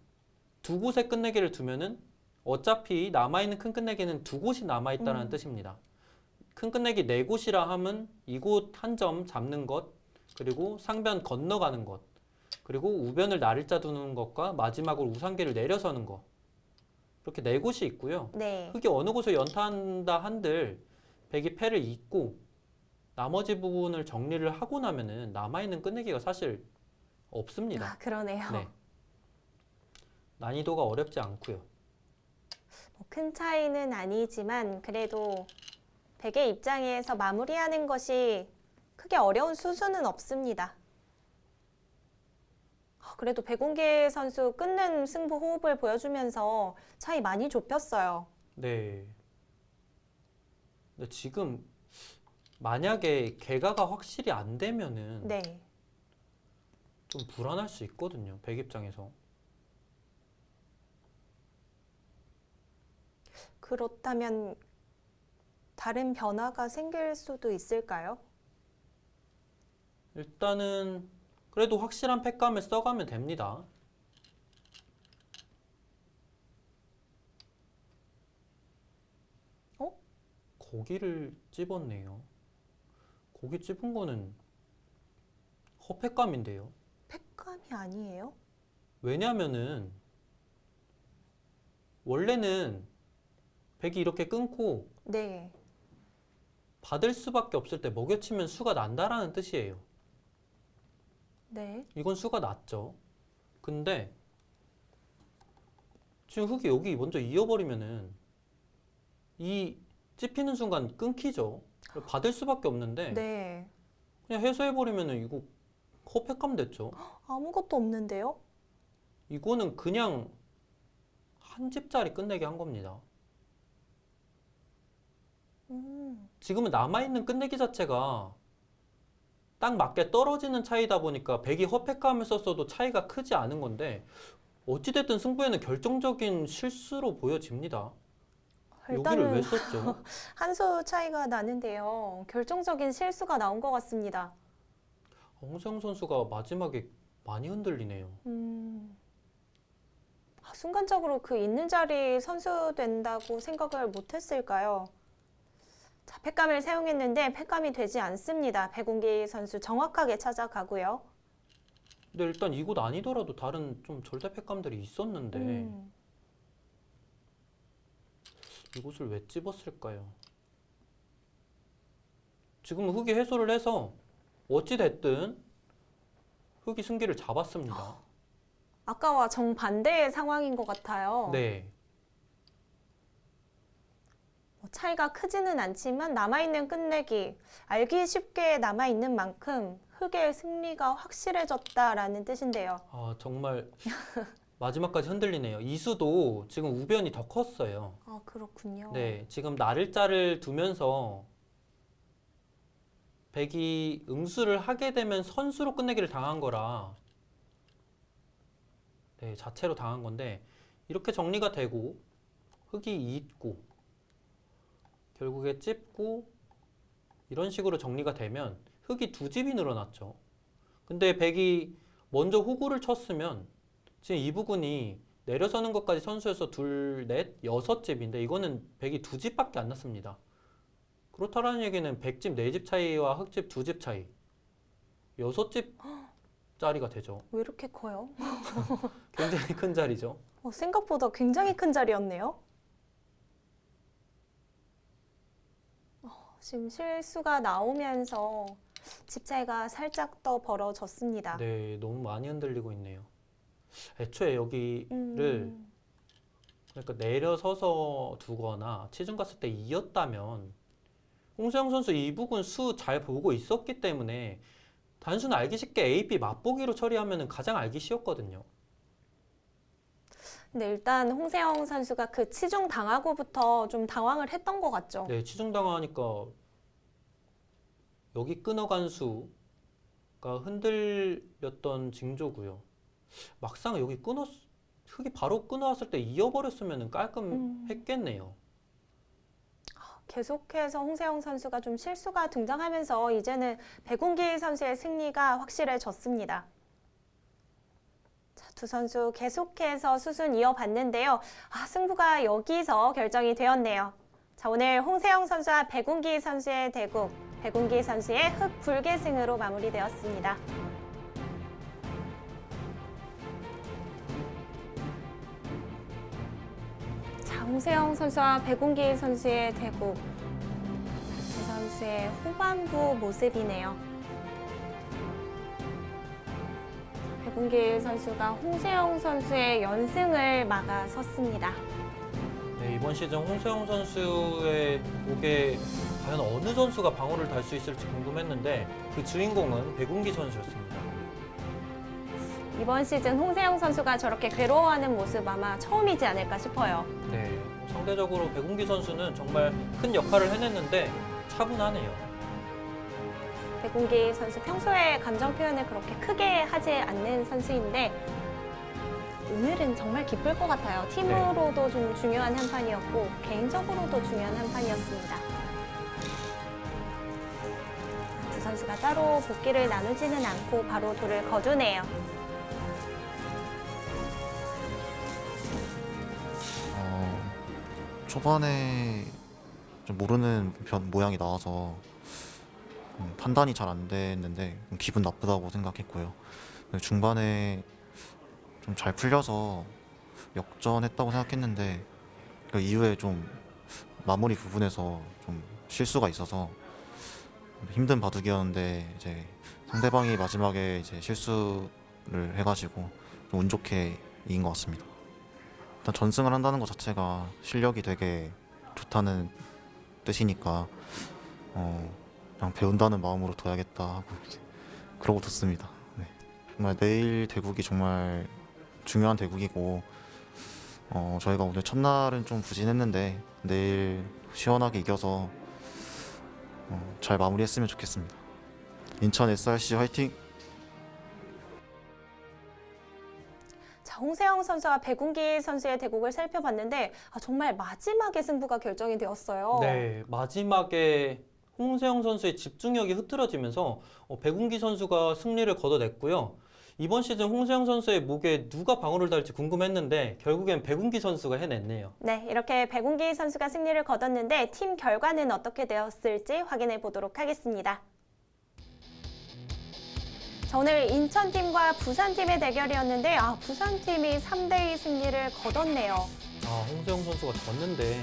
2곳의 끝내기를 두면은 어차피 남아있는 큰 끝내기는 2곳이 남아있다는 뜻입니다. 큰 끝내기 4곳이라 함은 이곳 한 점 잡는 것, 그리고 상변 건너가는 것, 그리고 우변을 나를자 두는 것과 마지막으로 우상계를 내려서는 것. 이렇게 4곳이 있고요. 네. 흙이 어느 곳을 연타한다 한들 백이 패를 잇고 나머지 부분을 정리를 하고 나면은 남아있는 끝내기가 사실 없습니다. 아, 그러네요. 네. 난이도가 어렵지 않고요. 큰 차이는 아니지만 그래도 백의 입장에서 마무리하는 것이 크게 어려운 수순은 없습니다. 그래도 백운기 선수 끊는 승부 호흡을 보여주면서 차이 많이 좁혔어요. 네. 근데 지금 만약에 개가가 확실히 안 되면은 네. 좀 불안할 수 있거든요. 백 입장에서. 그렇다면 다른 변화가 생길 수도 있을까요? 일단은 그래도 확실한 팩감을 써가면 됩니다. 고기를 찝었네요. 고기 찝은 거는 허팩감인데요. 팩감이 아니에요? 왜냐면은 원래는 백이 이렇게 끊고 네. 받을 수밖에 없을 때 먹여치면 수가 난다라는 뜻이에요. 네. 이건 수가 났죠. 근데 지금 흙이 여기 먼저 이어버리면은 이 찝히는 순간 끊기죠. 받을 수밖에 없는데 네. 그냥 해소해버리면은 이거 허팩감 됐죠. 아무것도 없는데요? 이거는 그냥 한 집짜리 끝내기 한 겁니다. 지금은 남아있는 끝내기 자체가 딱 맞게 떨어지는 차이다 보니까 백이 허패감을 썼어도 차이가 크지 않은 건데 어찌됐든 승부에는 결정적인 실수로 보여집니다. 여기를 왜 일단은 썼죠? 한 수 차이가 나는데요. 결정적인 실수가 나온 것 같습니다. 홍세영 선수가 마지막에 많이 흔들리네요. 순간적으로 그 있는 자리 선수 된다고 생각을 못했을까요? 자, 팩감을 사용했는데 팩감이 되지 않습니다. 백운기 선수 정확하게 찾아가고요. 근데 일단 이곳 아니더라도 다른 좀 절대 패감들이 있었는데 이곳을 왜 찝었을까요? 지금은 흑이 해소를 해서 어찌 됐든 흑이 승기를 잡았습니다. 아까와 정반대의 상황인 것 같아요. 네, 차이가 크지는 않지만 남아있는 끝내기, 알기 쉽게 남아있는 만큼 흑의 승리가 확실해졌다라는 뜻인데요. 아 정말 마지막까지 흔들리네요. 이수도 지금 우변이 더 컸어요. 아, 그렇군요. 네, 지금 나를자를 두면서 백이 응수를 하게 되면 선수로 끝내기를 당한 거라 네, 자체로 당한 건데 이렇게 정리가 되고 흑이 잇고 결국에 찝고 이런 식으로 정리가 되면 흑이 두 집이 늘어났죠. 근데 백이 먼저 호구를 쳤으면 지금 이 부분이 내려서는 것까지 선수에서 둘, 넷, 여섯 집인데 이거는 백이 두 집밖에 안 났습니다. 그렇다라는 얘기는 백집 네 집 차이와 흑집 두 집 차이 여섯 집짜리가 되죠. 왜 이렇게 커요? 굉장히 큰 자리죠. 생각보다 굉장히 큰 자리였네요. 지금 실수가 나오면서 집 차이가 살짝 더 벌어졌습니다. 네, 너무 많이 흔들리고 있네요. 애초에 여기를 그러니까 내려서서 두거나 치중 갔을 때 이었다면 홍세영 선수 이 부분 수 잘 보고 있었기 때문에 단순 알기 쉽게 A, B 맛보기로 처리하면 가장 알기 쉬웠거든요. 근데 일단 홍세영 선수가 그 치중 당하고부터 좀 당황을 했던 것 같죠. 네, 치중당하니까 여기 끊어간 수가 흔들렸던 징조고요. 막상 여기 흙이 바로 끊어왔을 때 이어버렸으면 깔끔했겠네요. 계속해서 홍세영 선수가 좀 실수가 등장하면서 이제는 백운기 선수의 승리가 확실해졌습니다. 자, 두 선수 계속해서 수순 이어봤는데요. 승부가 여기서 결정이 되었네요. 자, 오늘 홍세영 선수와 백운기 선수의 대국, 백운기 선수의 흑불계승으로 마무리되었습니다. 자, 홍세영 선수와 백운기 선수의 대국, 두 선수의 후반부 모습이네요. 백운기 선수가 홍세영 선수의 연승을 막아섰습니다. 네, 이번 시즌 홍세영 선수의 목에 과연 어느 선수가 방어를 달 수 있을지 궁금했는데 그 주인공은 백운기 선수였습니다. 이번 시즌 홍세영 선수가 저렇게 괴로워하는 모습 아마 처음이지 않을까 싶어요. 네, 상대적으로 백운기 선수는 정말 큰 역할을 해냈는데 차분하네요. 백운기 선수 평소에 감정 표현을 그렇게 크게 하지 않는 선수인데 오늘은 정말 기쁠 것 같아요. 팀으로도 좀 중요한 한 판이었고 개인적으로도 중요한 한 판이었습니다. 두 선수가 따로 복귀를 나누지는 않고 바로 돌을 거두네요. 초반에 좀 모르는 모양이 나와서 판단이 잘 안 됐는데 기분 나쁘다고 생각했고요. 중반에 좀 잘 풀려서 역전했다고 생각했는데 그 이후에 좀 마무리 부분에서 좀 실수가 있어서 힘든 바둑이었는데 이제 상대방이 마지막에 이제 실수를 해가지고 좀 운 좋게 이긴 것 같습니다. 일단 전승을 한다는 것 자체가 실력이 되게 좋다는 뜻이니까 그냥 배운다는 마음으로 둬야겠다 하고 그러고 뒀습니다. 네. 정말 내일 대국이 정말 중요한 대국이고 저희가 오늘 첫날은 좀 부진했는데 내일 시원하게 이겨서 잘 마무리했으면 좋겠습니다. 인천 SRC 화이팅! 자, 홍세영 선수와 백운기 선수의 대국을 살펴봤는데 정말 마지막에 승부가 결정이 되었어요. 네, 마지막에 홍세영 선수의 집중력이 흐트러지면서 백운기 선수가 승리를 거둬냈고요. 이번 시즌 홍세영 선수의 목에 누가 방어를 달지 궁금했는데 결국엔 백운기 선수가 해냈네요. 네, 이렇게 백운기 선수가 승리를 거뒀는데 팀 결과는 어떻게 되었을지 확인해 보도록 하겠습니다. 자, 오늘 인천팀과 부산팀의 대결이었는데 부산팀이 3대2 승리를 거뒀네요. 홍세영 선수가 졌는데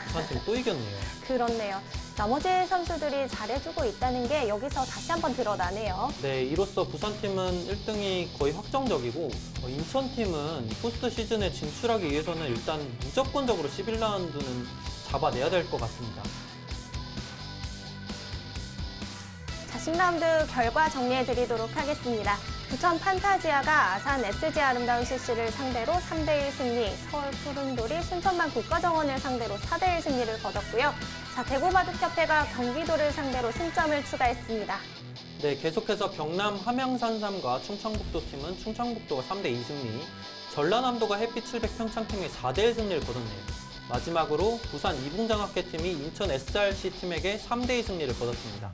부산팀 또 이겼네요. 그렇네요. 나머지 선수들이 잘해주고 있다는 게 여기서 다시 한번 드러나네요. 네, 이로써 부산팀은 1등이 거의 확정적이고 인천팀은 포스트 시즌에 진출하기 위해서는 일단 무조건적으로 11라운드는 잡아내야 될 것 같습니다. 자, 10라운드 결과 정리해 드리도록 하겠습니다. 부천 판타지아가 아산 SG 아름다운 CC를 상대로 3대1 승리, 서울 푸른돌이 순천만 국가정원을 상대로 4대1 승리를 거뒀고요. 자, 대구바둑협회가 경기도를 상대로 승점을 추가했습니다. 네, 계속해서 경남 함양산삼과 충청북도 팀은 충청북도가 3대2 승리, 전라남도가 해피 700 평창팀이 4대1 승리를 거뒀네요. 마지막으로 부산 이붕장학회팀이 인천 SRC 팀에게 3대2 승리를 거뒀습니다.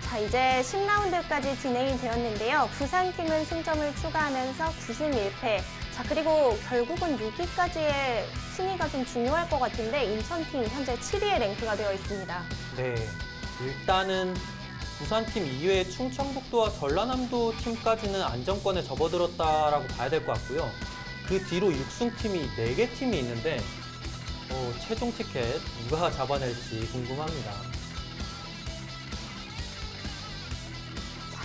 자, 이제 10라운드까지 진행이 되었는데요. 부산팀은 승점을 추가하면서 9승 1패. 자, 그리고 결국은 6위까지의 순위가 좀 중요할 것 같은데 인천팀 현재 7위에 랭크가 되어 있습니다. 네, 일단은 부산팀 이외에 충청북도와 전라남도 팀까지는 안정권에 접어들었다라고 봐야 될 것 같고요. 그 뒤로 6승팀이 4개 팀이 있는데 최종 티켓 누가 잡아낼지 궁금합니다.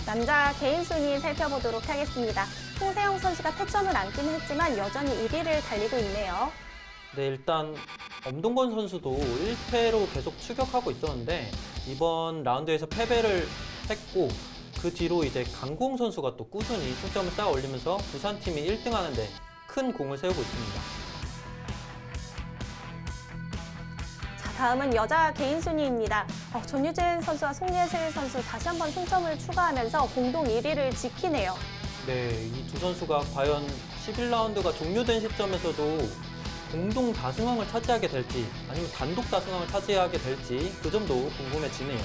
남자 개인 순위 살펴보도록 하겠습니다. 홍세영 선수가 패점을 안기는 했지만 여전히 1위를 달리고 있네요. 네, 일단 엄동건 선수도 1패로 계속 추격하고 있었는데 이번 라운드에서 패배를 했고 그 뒤로 이제 강공 선수가 또 꾸준히 승점을 쌓아 올리면서 부산팀이 1등 하는데 큰 공을 세우고 있습니다. 자, 다음은 여자 개인 순위입니다. 전유진 선수와 송예슬 선수 다시 한번 승점을 추가하면서 공동 1위를 지키네요. 네, 이 두 선수가 과연 11라운드가 종료된 시점에서도 공동 다승왕을 차지하게 될지 아니면 단독 다승왕을 차지하게 될지 그 점도 궁금해지네요.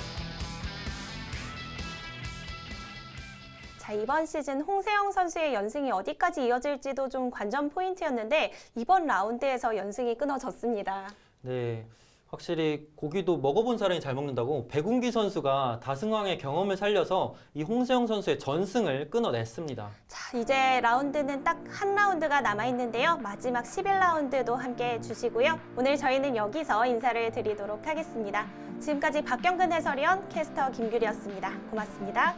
자, 이번 시즌 홍세영 선수의 연승이 어디까지 이어질지도 좀 관전 포인트였는데 이번 라운드에서 연승이 끊어졌습니다. 네, 확실히 고기도 먹어본 사람이 잘 먹는다고 백운기 선수가 다승왕의 경험을 살려서 이 홍세영 선수의 전승을 끊어냈습니다. 자, 이제 라운드는 딱 한 라운드가 남아있는데요. 마지막 11라운드도 함께 해주시고요. 오늘 저희는 여기서 인사를 드리도록 하겠습니다. 지금까지 박경근 해설위원, 캐스터 김규리였습니다. 고맙습니다.